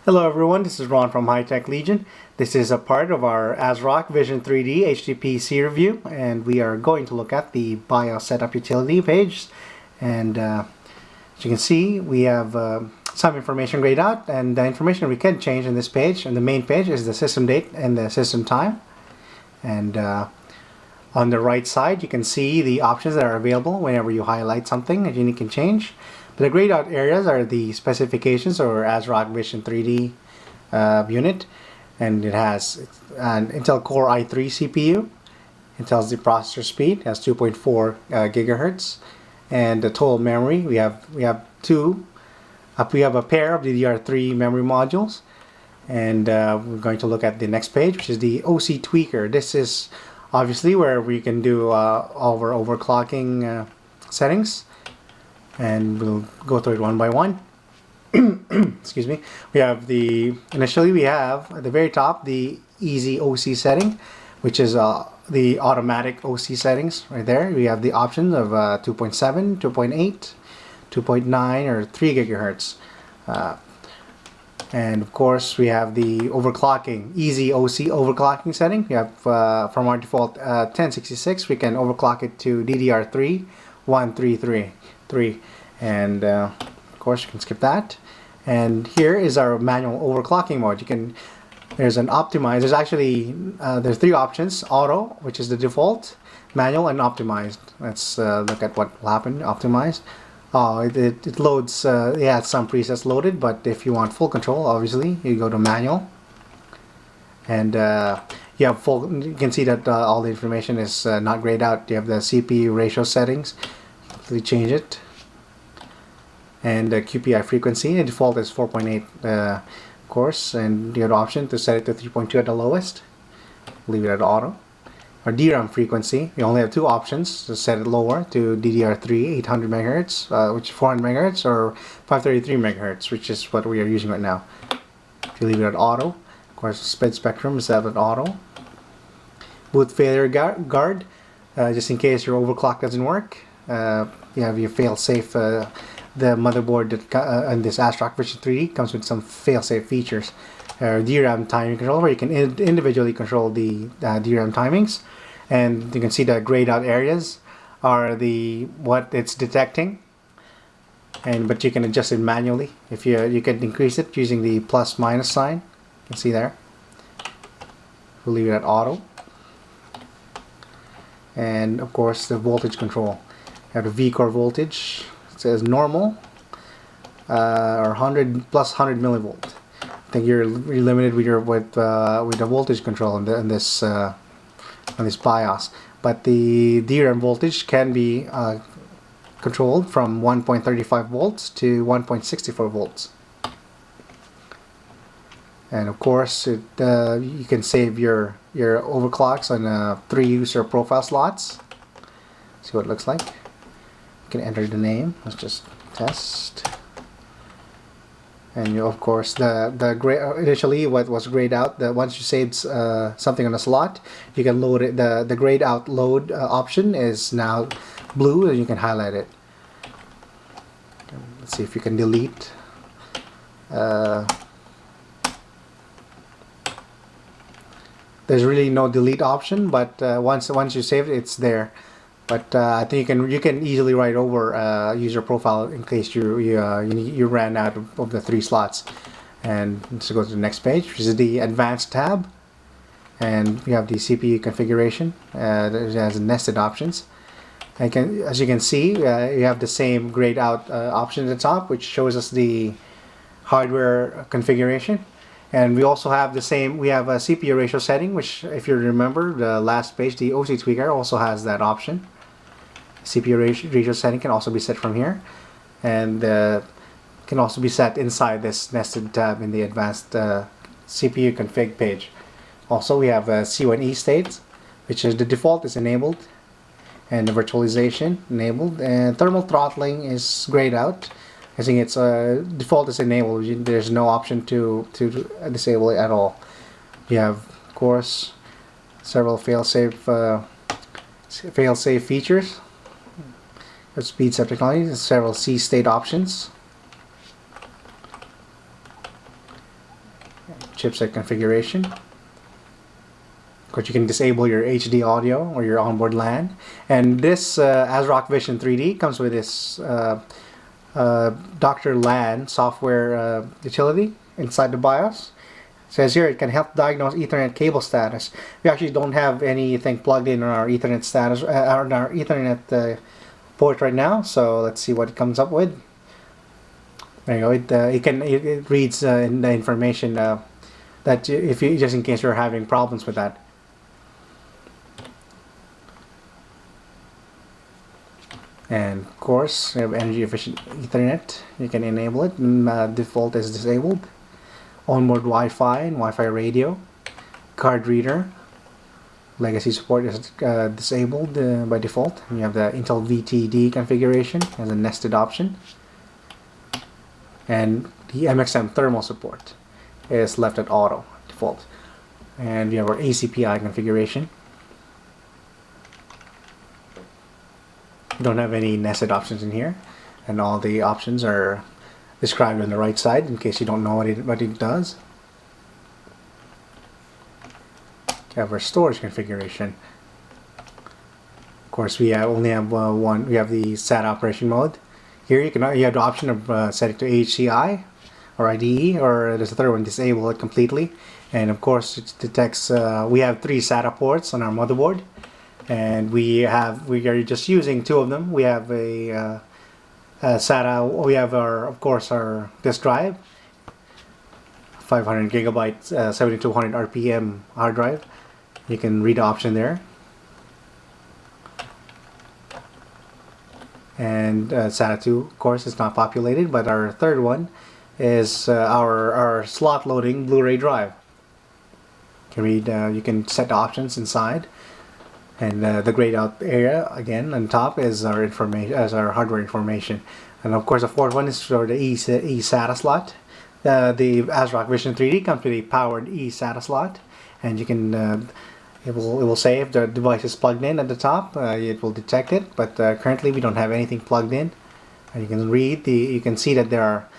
Hello everyone, this is Ron from High Tech Legion. This is a part of our Asrock Vision 3D HTPC review, and we are going to look at the BIOS setup utility page. And as you can see, we have some information grayed out, and the information we can change in this page, and the main page, is the system date and the system time. And on the right side, you can see the options that are available whenever you highlight something that you can change. But the grayed out areas are the specifications or Asrock Vision 3D unit, and it has an Intel Core i3 CPU. It tells the processor speed, it has 2.4 gigahertz, and the total memory we have a pair of DDR3 memory modules, and we're going to look at the next page, which is the OC tweaker. This is obviously where we can do overclocking settings. And we'll go through it one by one. Excuse me. Initially we have at the very top the easy OC setting, which is the automatic OC settings right there. We have the options of 2.7, 2.8, 2.9, or 3 gigahertz. And of course we have the overclocking, easy OC overclocking setting. We have from our default 1066, we can overclock it to DDR3 133. And of course you can skip that. And here is our manual overclocking mode. There's an optimize. There's three options: auto, which is the default, manual, and optimized. Let's look at what will happen. Optimized. It loads. It has some presets loaded, but if you want full control, obviously you go to manual. And you have full. You can see that all the information is not grayed out. You have the CPU ratio settings. We change it, and the QPI frequency. The default is 4.8, of course, and you have the option to set it to 3.2 at the lowest. Leave it at auto. Our DRAM frequency, we only have two options to set it lower to DDR3 800 megahertz, which is 400 megahertz, or 533 megahertz, which is what we are using right now. If you leave it at auto, of course, speed spectrum is set at auto. Boot failure guard, just in case your overclock doesn't work. You have your Failsafe. The motherboard and this Asrock Vision 3D comes with some Failsafe features. DRAM timing control, where you can individually control the DRAM timings, and you can see the grayed out areas are what it's detecting. But you can adjust it manually. If you can increase it using the plus minus sign. You can see there. We'll leave it at auto. And of course the voltage control. You have the V-core voltage. It says normal, or 100 plus 100 millivolt. I think you're limited with the voltage control on this BIOS. But the DRAM voltage can be controlled from 1.35 volts to 1.64 volts. And of course, you can save your overclocks on 3 user profile slots. See what it looks like. You can enter the name. Let's just test. And of course, initially what was grayed out, once you saved something on a slot, you can load it. The grayed out load option is now blue, and you can highlight it. Let's see if you can delete. There's really no delete option, but once you save it, it's there. But I think you can easily write over user profile in case you ran out of the 3 slots. And let's go to the next page, which is the advanced tab, and we have the CPU configuration. It has nested options. As you can see, you have the same grayed out option at the top, which shows us the hardware configuration. And we also have a CPU ratio setting, which, if you remember the last page, the OC tweaker also has that option. CPU ratio setting can also be set from here, and can also be set inside this nested tab in the advanced CPU config page. Also, we have C1E state, which is the default is enabled, and the virtualization enabled, and thermal throttling is grayed out. I think its default is enabled. There's no option to disable it at all. You have, of course, several failsafe features. Speed step technology, several C state options. chipset configuration. Of course, you can disable your HD audio or your onboard LAN. And this Asrock Vision 3D comes with this Dr. LAN software utility inside the BIOS. It says here it can help diagnose Ethernet cable status. We actually don't have anything plugged in on our Ethernet status on our Ethernet port right now. So let's see what it comes up with. There you go. It reads the information that if you, just in case you're having problems with that. And of course, we have energy efficient Ethernet. You can enable it. Default is disabled. Onboard Wi-Fi and Wi-Fi radio. Card reader. Legacy support is disabled by default. You have the Intel VTD configuration as a nested option. And the MXM thermal support is left at auto default. And we have our ACPI configuration. Don't have any nested options in here, and all the options are described on the right side in case you don't know what it does. We have our storage configuration. Of course, we only have one. We have the SATA operation mode. Here you have the option of setting to HCI or IDE, or there's a third one, disable it completely. And of course, it detects. We have 3 SATA ports on our motherboard. And we are just using 2 of them. We have a SATA. We have of course our disk drive, 500 gigabytes, 7200 RPM hard drive. You can read the option there. And SATA 2, of course, is not populated, but our third one is our slot loading Blu-ray drive. You can read. You can set the options inside. And the grayed out area again on top is our information, as our hardware information. And of course, the fourth one is for the eSATA slot. The Asrock Vision 3D comes with a powered eSATA slot, and you can it will say if the device is plugged in at the top. It will detect it, but currently we don't have anything plugged in. And you can read you can see that there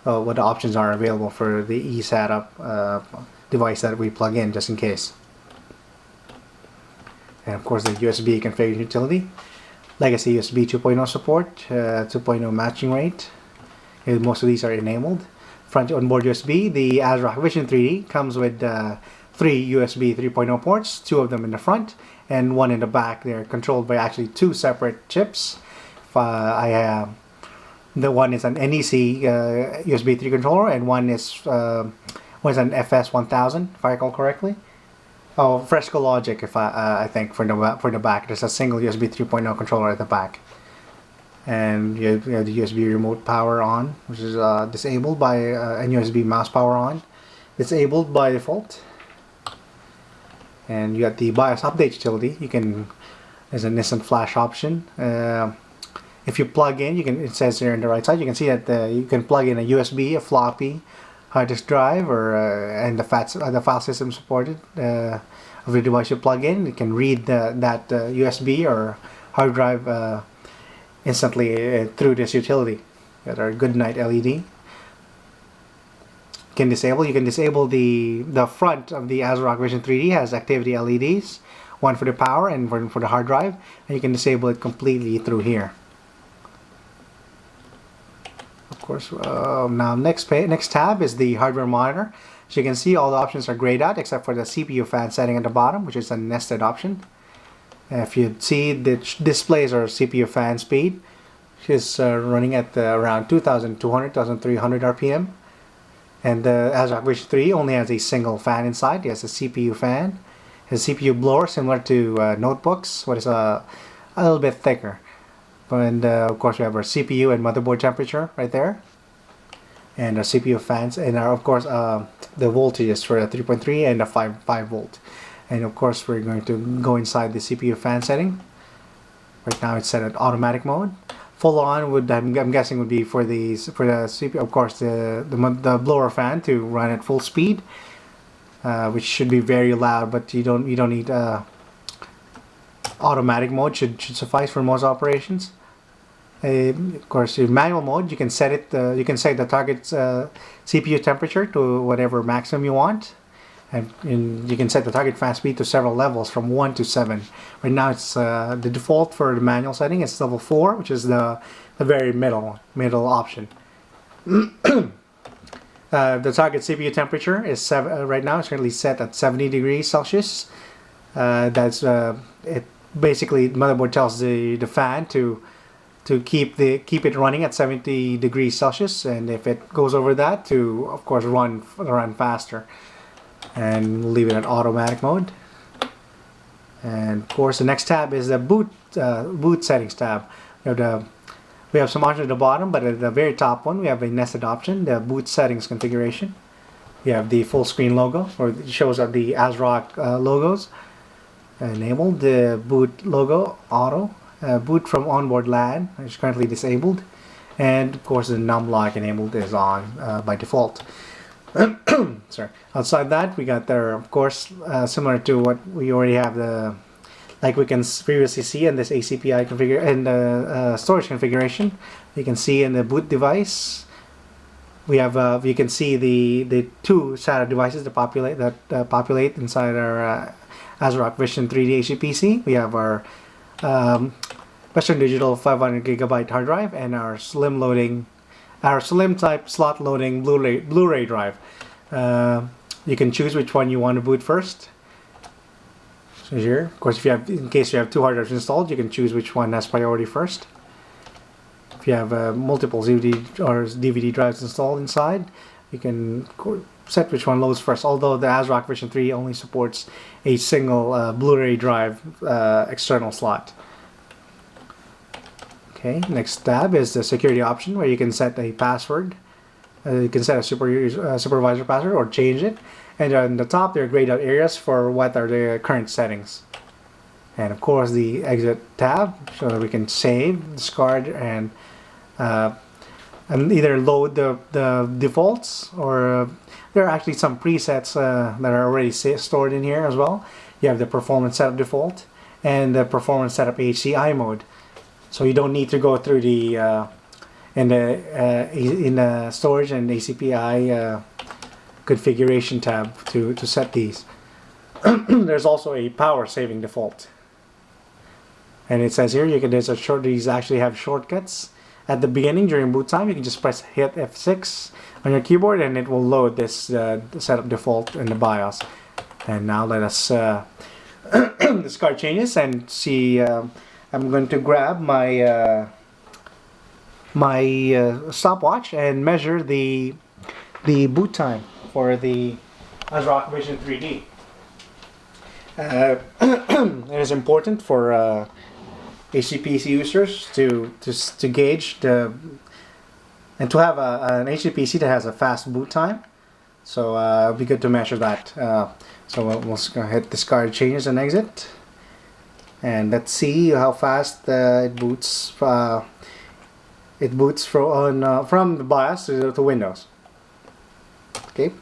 are what the options are available for the eSATA device that we plug in, just in case. And of course, the USB configuration utility, legacy USB 2.0 support, 2.0 matching rate. Most of these are enabled. Front onboard USB, the Asrock Vision 3D comes with 3 USB 3.0 ports, 2 of them in the front and 1 in the back. They're controlled by actually 2 separate chips. The one is an NEC USB 3 controller, and one is an FS1000, if I recall correctly. Oh, Fresco Logic, if I think for the back. There's a single USB 3.0 controller at the back, and you have the USB remote power on, which is disabled by and USB mouse power on, disabled by default. And you got the BIOS update utility. There's an instant flash option. If you plug in, it says here on the right side, you can see that you can plug in a USB, a floppy, hard disk drive, or and the file system supported of the device you plug in. You can read that USB or hard drive instantly through this utility. Got our Goodnight LED. You can disable the front of the Asrock Vision 3D has activity LEDs, one for the power and one for the hard drive, and you can disable it completely through here. Of course, now next tab is the hardware monitor. So you can see all the options are grayed out except for the CPU fan setting at the bottom, which is a nested option. If you see, the displays our CPU fan speed, which is running at around 2200, 2300 RPM. And the Asrock Vision 3 only has a single fan inside. It has a CPU fan. It has a CPU blower similar to notebooks, but it's a little bit thicker. And of course, we have our CPU and motherboard temperature right there, and our CPU fans, and of course the voltages for the 3.3 and the 5 volt. And of course, we're going to go inside the CPU fan setting. Right now, it's set at automatic mode. Full on I'm guessing would be for the CPU. Of course, the blower fan to run at full speed, which should be very loud, but you don't need automatic mode should suffice for most operations. Of course, in manual mode, you can set it. You can set the target CPU temperature to whatever maximum you want, and you can set the target fan speed to several levels from 1 to 7. Right now, it's the default for the manual setting is level 4, which is the very middle option. The target CPU temperature is right now. It's currently set at 70 degrees Celsius. That's it. Basically, the motherboard tells the fan to keep it running at 70 degrees Celsius, and if it goes over that, to of course run faster, and leave it in automatic mode. And of course, the next tab is the boot settings tab. We have some options at the bottom, but at the very top one, we have a nested option, the boot settings configuration. We have the full screen logo, or it shows up the Asrock logos. Enabled the boot logo auto. Boot from onboard LAN is currently disabled, and of course the num lock enabled is on by default. Sorry. Outside that, we got there, of course, similar to what we already have, like we can previously see in this ACPI configuration and the storage configuration. You can see in the boot device, we have you can see the two SATA devices that populate inside our Asrock Vision 3D HTPC. We have our Western Digital 500GB hard drive and our slim type slot loading Blu-ray drive. You can choose which one you want to boot first. So here, of course, in case you have two hard drives installed, you can choose which one has priority first. If you have multiple DVD or DVD drives installed inside, you can set which one loads first. Although the Asrock Vision 3 only supports a single Blu-ray drive external slot. Okay, next tab is the security option, where you can set a password. You can set a supervisor password or change it. And on the top, there are grayed out areas for what are the current settings. And of course, the exit tab, so that we can save, discard, and either load the defaults, or there are actually some presets that are already stored in here as well. You have the performance setup default and the performance setup HDMI mode. So you don't need to go through the in the storage and ACPI configuration tab to set these. There's also a power saving default, and it says here these actually have shortcuts. At the beginning, during boot time, you can just hit F6 on your keyboard, and it will load this setup default in the BIOS. And now let us discard changes and see. I'm going to grab my stopwatch and measure the boot time for the Asrock Vision 3D. It is important for HTPC users to gauge and to have an HTPC that has a fast boot time. So it'll be good to measure that. So we'll go hit discard changes and exit. And let's see how fast it boots. It boots from the BIOS to Windows. Okay.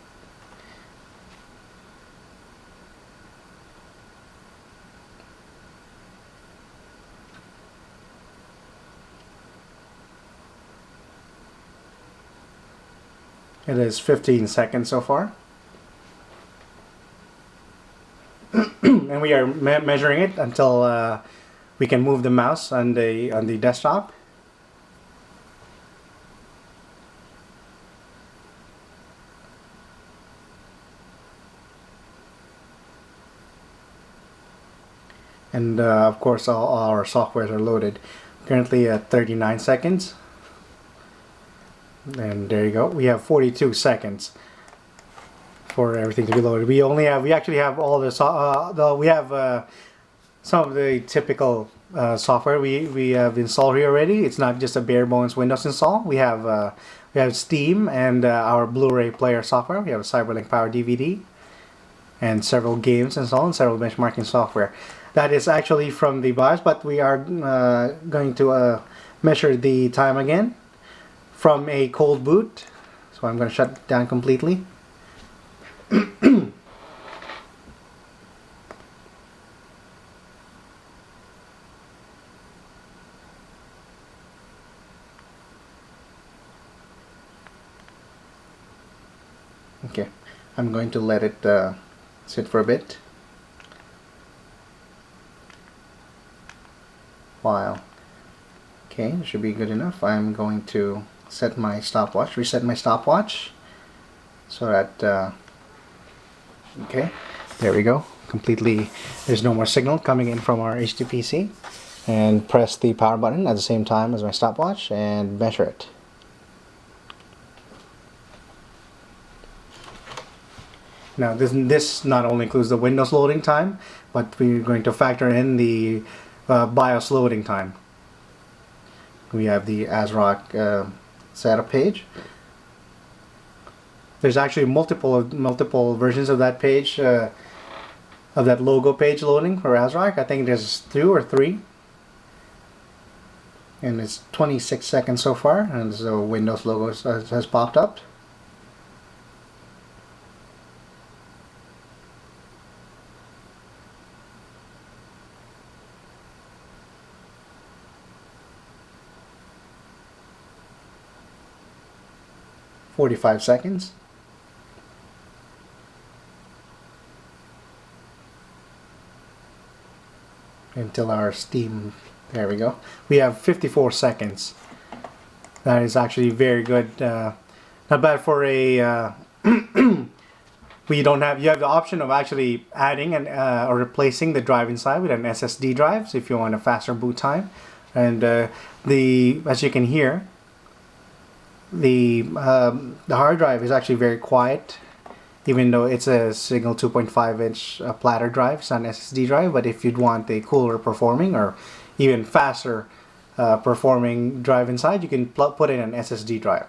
It is 15 seconds so far. And we are measuring it until we can move the mouse on the desktop. And of course, all our softwares are loaded. Currently at 39 seconds. And there you go. We have 42 seconds for everything to be loaded. We actually have all the we have some of the typical software we have installed here already. It's not just a bare bones Windows install. We have Steam and our Blu-ray player software. We have a CyberLink Power DVD and several games installed and several benchmarking software. That is actually from the BIOS, but we are going to measure the time again from a cold boot. So I'm going to shut it down completely. I'm going to let it sit for a bit. While okay, it should be good enough. I'm going to set my stopwatch, reset my stopwatch, so that okay, there we go. Completely, there's no more signal coming in from our HTPC. And press the power button at the same time as my stopwatch and measure it. Now this not only includes the Windows loading time, but we're going to factor in the BIOS loading time. We have the Asrock setup page. There's actually multiple versions of that page, of that logo page loading for Asrock. I think there's 2 or 3. And it's 26 seconds so far, and the Windows logo has popped up. "45 seconds. Until our Steam, there we go. We have 54 seconds. That is actually very good. Not bad for a you have the option of actually adding or replacing the drive inside with an SSD drive, so if you want a faster boot time. And as you can hear, the hard drive is actually very quiet, even though it's a single 2.5-inch platter drive. It's not an SSD drive, but if you'd want a cooler performing or even faster performing drive inside, you can put in an SSD drive.